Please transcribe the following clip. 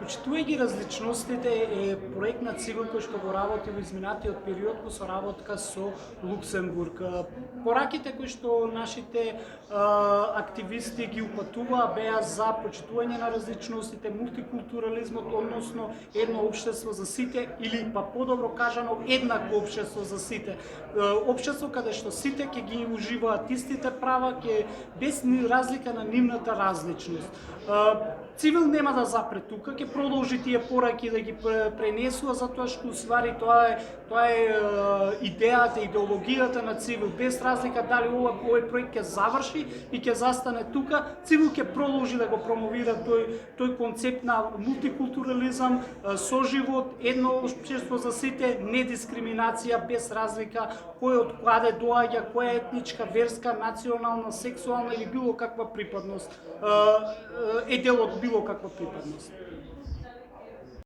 Почитувај ги различностите е проект на Цивил кој што го работи во изминатиот период во соработка со Луксембург. Пораките кои што нашите активисти ги упатуваа беа за почитување на различностите, мултикултурализмот, односно едно општество за сите или па подобро кажано еднакво општество за сите. Општество каде што сите ќе ги уживаат истите права, ќе без ни разлика на нивната различност. Цивил нема да запре тука, ќе продолжи тие пораки да ги пренесува затоа што уствари тоа е идејата, идеологијата на Цивил. Без разлика дали овој проект ќе заврши и ќе застане тука, Цивил ќе продолжи да го промовира тој концепт на мултикултурализам, соживот, едно општество за сите, недискриминација без разлика кој од каде доаѓа, која етничка, верска, национална, сексуална или било каква припадност е дел од било каква припадност.